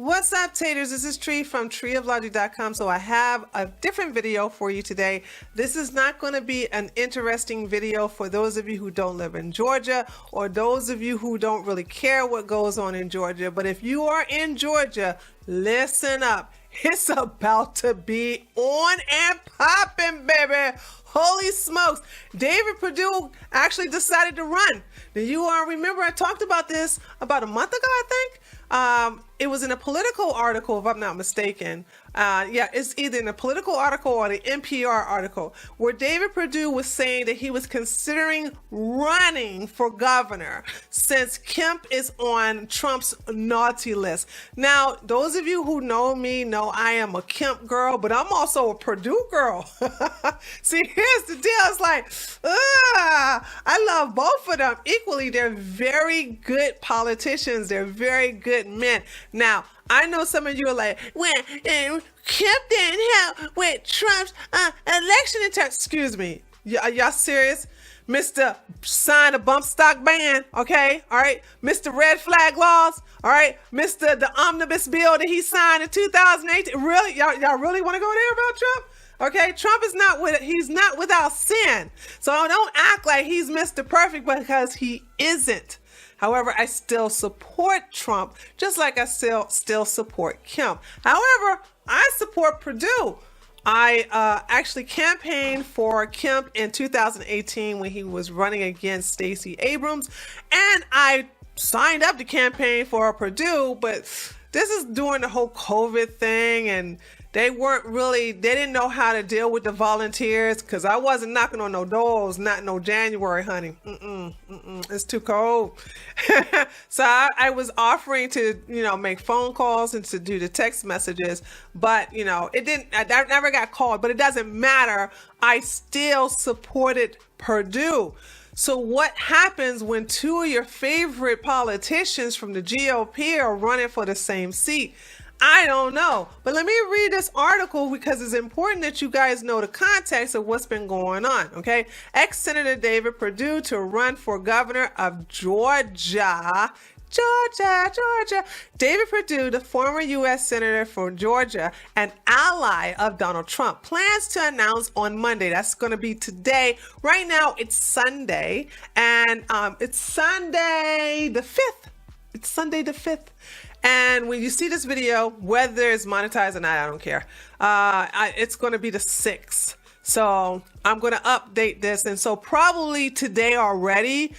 What's up, taters? This is Tree from treeoflogic.com. So I have a different video for you today. This is not going to be an interesting video for those of you who don't live in Georgia or those of you who don't really care what goes on in Georgia. But if you are in Georgia, listen up. It's about to be on and popping, baby. Holy smokes. David Perdue actually decided to run. Do you all remember I talked about this about a month ago, I think? It was in a political article, if I'm not mistaken. It's either in a political article or the NPR article, where David Perdue was saying that he was considering running for governor since Kemp is on Trump's naughty list. Now, those of you who know me know I am a Kemp girl, but I'm also a Perdue girl. See, here's the deal. It's like, I love both of them equally. They're very good politicians. They're very good men. Now, I know some of you are like, when Kemp didn't help with Trump's election integrity. Excuse me. Are y'all serious? Mr. Sign a bump stock ban, okay? All right. Mr. Red Flag laws, all right? Mr. The omnibus bill that he signed in 2018. Really? Y'all really want to go there about Trump? Okay, Trump is he's not without sin. So don't act like he's Mr. Perfect because he isn't. However, I still support Trump, just like I still support Kemp. However, I support Perdue. I actually campaigned for Kemp in 2018 when he was running against Stacey Abrams, and I signed up to campaign for Perdue, but this is during the whole COVID thing, and they didn't know how to deal with the volunteers because I wasn't knocking on no doors, not no January, honey. It's too cold. So I was offering to, make phone calls and to do the text messages, but, I never got called, but it doesn't matter. I still supported Perdue. So what happens when two of your favorite politicians from the GOP are running for the same seat? I don't know. But let me read this article because it's important that you guys know the context of what's been going on, okay? Ex-Senator David Perdue to run for governor of Georgia. David Perdue, the former U.S. Senator from Georgia, an ally of Donald Trump, plans to announce on Monday. That's going to be today. Right now, it's Sunday, and it's Sunday the 5th. It's Sunday the 5th. And when you see this video, whether it's monetized or not, I don't care. It's going to be the 6th. So I'm going to update this. And so probably today already,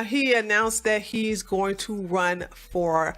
he announced that he's going to run for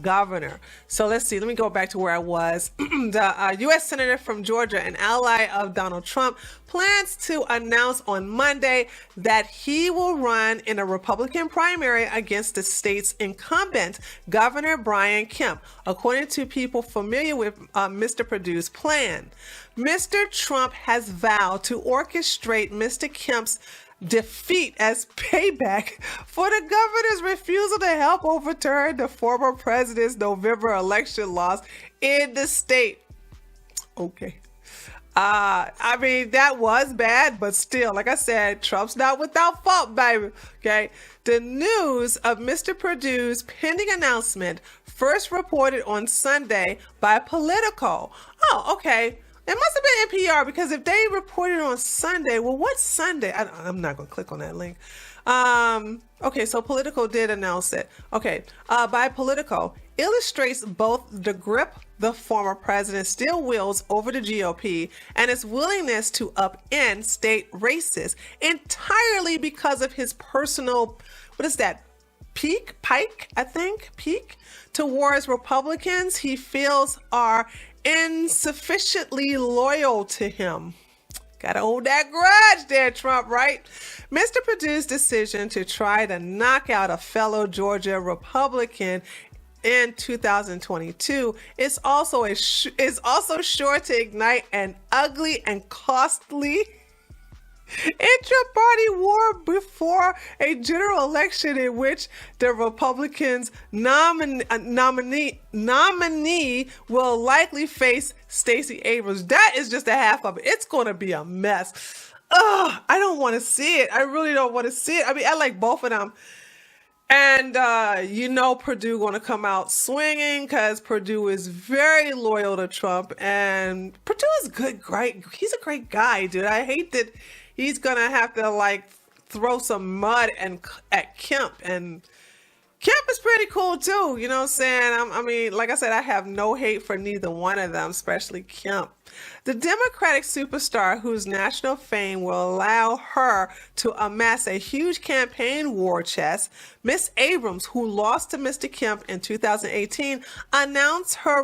governor. So let's see. Let me go back to where I was. The U.S. Senator from Georgia, an ally of Donald Trump, plans to announce on Monday that he will run in a Republican primary against the state's incumbent, Governor Brian Kemp, according to people familiar with Mr. Perdue's plan. Mr. Trump has vowed to orchestrate Mr. Kemp's defeat as payback for the governor's refusal to help overturn the former president's November election loss in the state. Okay. I mean, that was bad, but still, like I said, Trump's not without fault, baby. Okay. The news of Mr. Perdue's pending announcement first reported on Sunday by Politico. Oh, okay. It must have been NPR because if they reported on Sunday, well, what's Sunday? I'm not going to click on that link. Okay, so Politico did announce it. Okay, by Politico illustrates both the grip the former president still wields over the GOP and his willingness to upend state races entirely because of his personal, peak towards Republicans he feels are insufficiently loyal to him. Gotta hold that grudge there, Trump, right? Mr. Perdue's decision to try to knock out a fellow Georgia Republican in 2022 is also sure to ignite an ugly and costly intra-party war before a general election in which the Republicans' nominee will likely face Stacey Abrams. That is just a half of it. It's going to be a mess. I don't want to see it. I really don't want to see it. I mean, I like both of them. And Perdue going to come out swinging because Perdue is very loyal to Trump, and Perdue is good, great. He's a great guy, dude. I hate that he's going to have to like throw some mud at Kemp, and Kemp is pretty cool too. You know what I'm saying? I mean, like I said, I have no hate for neither one of them, especially Kemp. The Democratic superstar, whose national fame will allow her to amass a huge campaign war chest, Miss Abrams, who lost to Mr. Kemp in 2018, announced her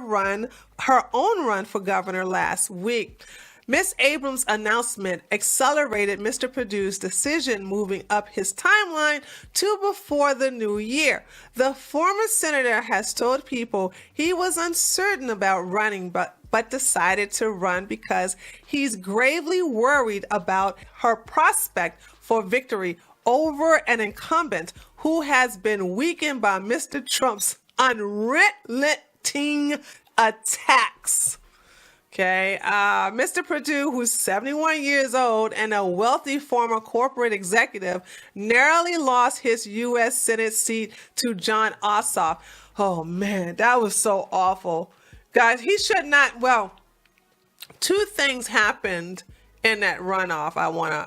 own run for governor last week. Miss Abrams' announcement accelerated Mr. Perdue's decision, moving up his timeline to before the new year. The former senator has told people he was uncertain about running, but decided to run because he's gravely worried about her prospect for victory over an incumbent who has been weakened by Mr. Trump's unrelenting attacks. Okay, Mr. Perdue, who's 71 years old and a wealthy former corporate executive, narrowly lost his U.S. Senate seat to Jon Ossoff. Oh man, that was so awful. Guys, he should not, well, two things happened in that runoff.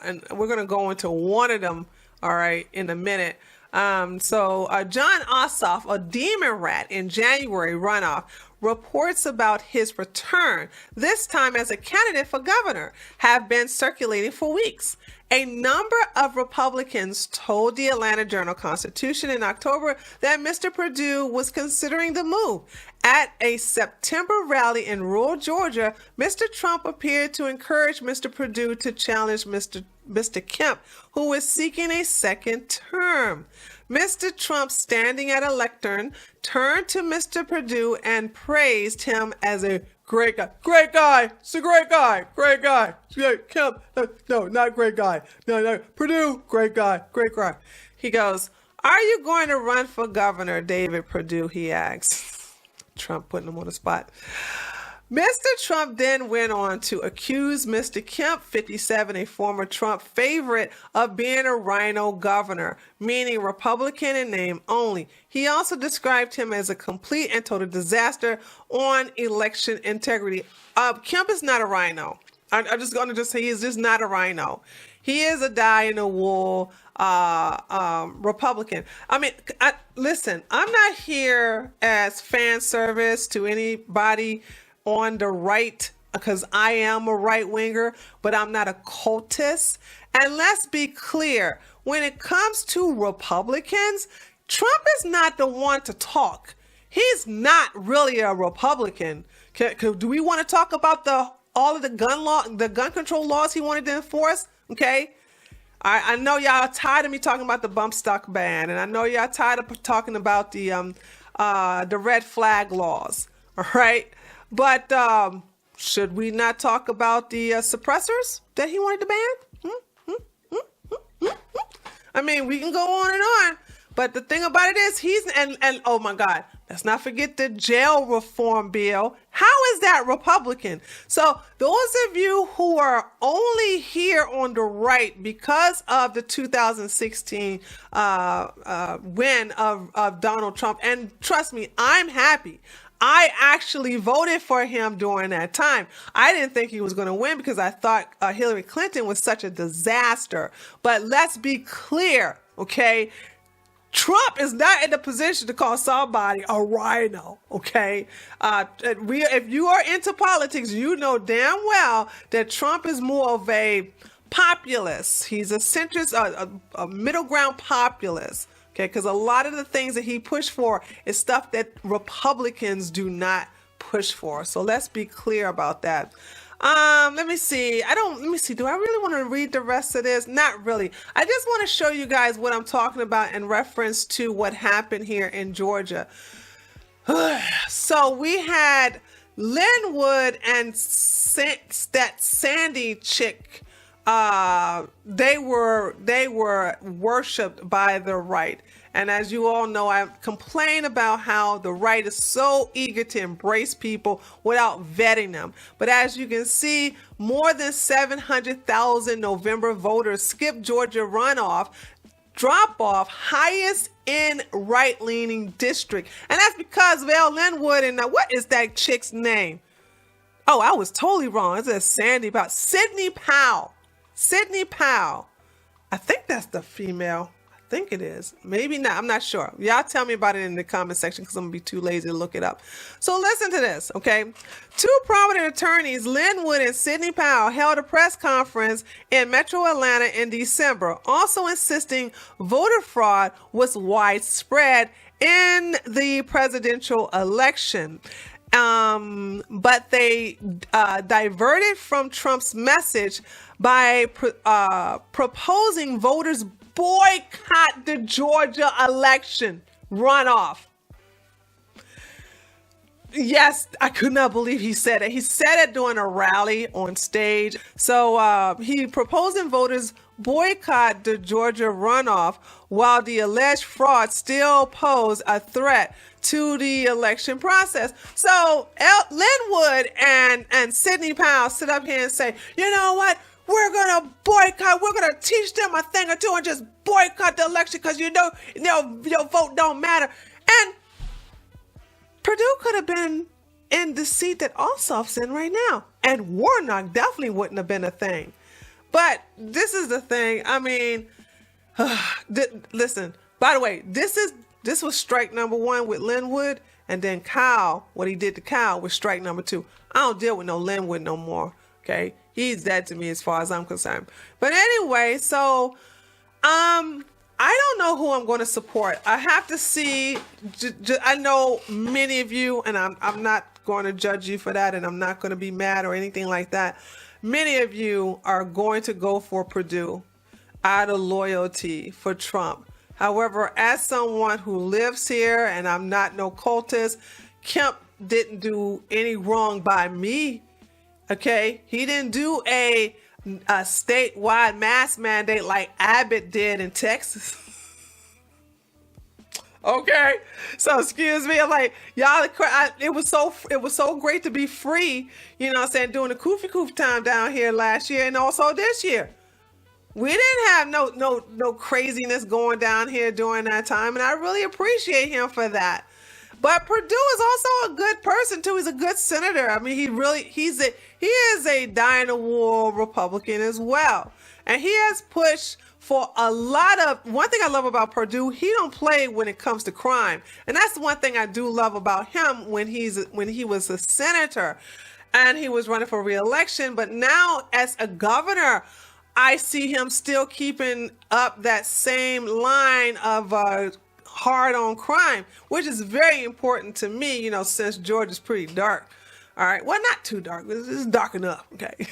And we're going to go into one of them, all right, in a minute. Jon Ossoff, a demon rat in January runoff, reports about his return, this time as a candidate for governor, have been circulating for weeks. A number of Republicans told the Atlanta Journal-Constitution in October that Mr. Perdue was considering the move. At a September rally in rural Georgia, Mr. Trump appeared to encourage Mr. Perdue to challenge Mr. Kemp, who is seeking a second term. Mr. Trump, standing at a lectern, turned to Mr. Perdue and praised him as a great guy. Great guy. It's a great guy. Great guy. Kemp. No, not great guy. No. Perdue. Great guy. Great guy. He goes, "Are you going to run for governor, David Perdue?" he asks. Trump putting him on the spot. Mr. Trump then went on to accuse Mr. Kemp, 57, a former Trump favorite, of being a rhino governor, meaning Republican in name only. He also described him as a complete and total disaster on election integrity. Kemp is not a rhino. I'm just going to say he's just not a rhino. He is a dyed-in-the-wool Republican. I mean, listen, I'm not here as fan service to anybody on the right, because I am a right winger, but I'm not a cultist. And let's be clear, when it comes to Republicans, Trump is not the one to talk. He's not really a Republican. Do we want to talk about all of the gun control laws he wanted to enforce? Okay. I know y'all are tired of me talking about the bump stock ban, and I know y'all tired of talking about the red flag laws. All right. But should we not talk about the suppressors that he wanted to ban? I mean, we can go on and on. But the thing about it is and oh my God, let's not forget the jail reform bill. How is that Republican? So those of you who are only here on the right because of the 2016 win of Donald Trump, and trust me, I'm happy. I actually voted for him during that time. I didn't think he was going to win because I thought Hillary Clinton was such a disaster. But let's be clear, okay? Trump is not in the position to call somebody a rhino, okay? If you are into politics, you know damn well that Trump is more of a populist. He's a centrist, a middle ground populist. Okay, because a lot of the things that he pushed for is stuff that Republicans do not push for. So let's be clear about that. Let me see. Do I really want to read the rest of this? Not really. I just want to show you guys what I'm talking about in reference to what happened here in Georgia. So we had Linwood and that Sandy chick. They were worshipped by the right. And as you all know, I complain about how the right is so eager to embrace people without vetting them. But as you can see, more than 700,000 November voters skipped Georgia runoff drop off, highest in right-leaning district. And that's because Val Linwood and what is that chick's name? Oh, I was totally wrong. It says Sandy Powell. Sidney Powell. Sidney Powell. I think that's the female. I think it is. Maybe not. I'm not sure. Y'all tell me about it in the comment section because I'm going to be too lazy to look it up. So listen to this, okay? Two prominent attorneys, Linwood and Sidney Powell, held a press conference in Metro Atlanta in December, also insisting voter fraud was widespread in the presidential election. But they diverted from Trump's message by proposing voters boycott the Georgia election runoff. Yes, I could not believe he said it. He said it during a rally on stage. So he proposing voters boycott the Georgia runoff while the alleged fraud still pose a threat to the election process. So Linwood and Sidney Powell sit up here and say, you know what? We're going to boycott. We're going to teach them a thing or two and just boycott the election because you know your vote don't matter. And Perdue could have been in the seat that Ossoff's in right now. And Warnock definitely wouldn't have been a thing. But this is the thing. I mean, listen, by the way, this was strike number one with Linwood. And then Kyle, what he did to Kyle was strike number two. I don't deal with no Linwood no more. Okay. He's dead to me as far as I'm concerned. But anyway, so I don't know who I'm going to support. I have to see. I know many of you, and I'm not going to judge you for that, and I'm not going to be mad or anything like that. Many of you are going to go for Perdue out of loyalty for Trump. However, as someone who lives here, and I'm not no cultist, Kemp didn't do any wrong by me. Okay, he didn't do a statewide mask mandate like Abbott did in Texas. Okay, so excuse me, I'm like, y'all, it was so great to be free, you know what I'm saying, during the Koofy Koof time down here last year and also this year. We didn't have no craziness going down here during that time, and I really appreciate him for that. But Perdue is also a good person too. He's a good senator. I mean, he is a dying-to-war Republican as well. And he has pushed for a lot of, one thing I love about Perdue, he don't play when it comes to crime. And that's the one thing I do love about him when he was a senator and he was running for re-election. But now as a governor, I see him still keeping up that same line of hard on crime, which is very important to me, you know, since Georgia's pretty dark. All right. Well, not too dark, but it's dark enough. Okay.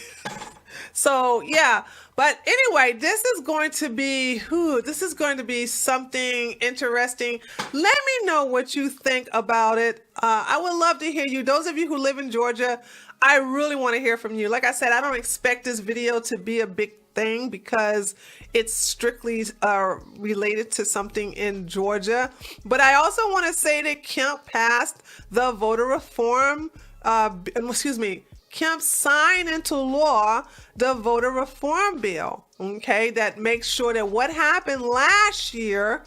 So, yeah. But anyway, this is going to be something interesting. Let me know what you think about it. I would love to hear you. Those of you who live in Georgia, I really want to hear from you. Like I said, I don't expect this video to be a big thing because it's strictly related to something in Georgia. But I also want to say that Kemp passed the voter reform, Kemp signed into law the voter reform bill, okay, that makes sure that what happened last year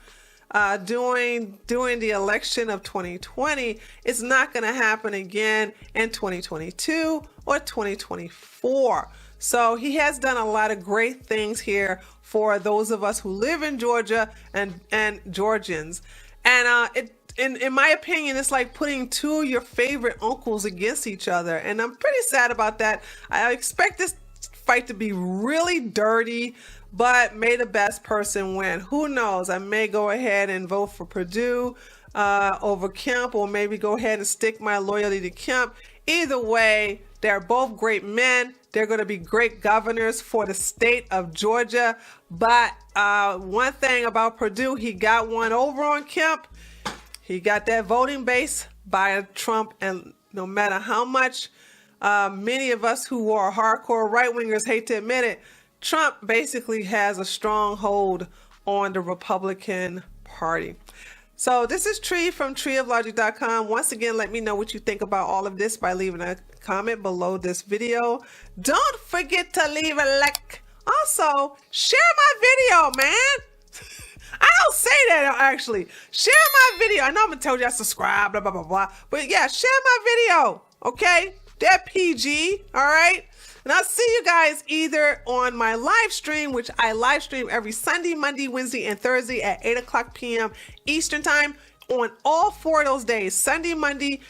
during the election of 2020 is not going to happen again in 2022 or 2024. So he has done a lot of great things here for those of us who live in Georgia and Georgians. And in my opinion, it's like putting two of your favorite uncles against each other. And I'm pretty sad about that. I expect this fight to be really dirty, but may the best person win. Who knows? I may go ahead and vote for Perdue over Kemp, or maybe go ahead and stick my loyalty to Kemp. Either way, they're both great men. They're going to be great governors for the state of Georgia. But one thing about Perdue, he got one over on Kemp. He got that voting base by Trump. And no matter how much many of us who are hardcore right-wingers hate to admit it, Trump basically has a strong hold on the Republican Party. So this is Tree from treeoflogic.com. Once again, let me know what you think about all of this by leaving a comment below this video. Don't forget to leave a like. Also, share my video, man. I don't say that actually. Share my video. I know I'm gonna tell you to subscribe, blah blah blah blah. But yeah, share my video. Okay? That PG, all right? And I'll see you guys either on my live stream, which I live stream every Sunday, Monday, Wednesday, and Thursday at 8 o'clock p.m. Eastern time on all 4 of those days, Sunday, Monday,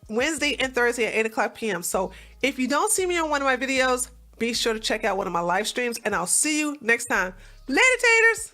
Wednesday, and Thursday at 8 o'clock p.m. So if you don't see me on one of my videos, be sure to check out one of my live streams, and I'll see you next time. Later, taters!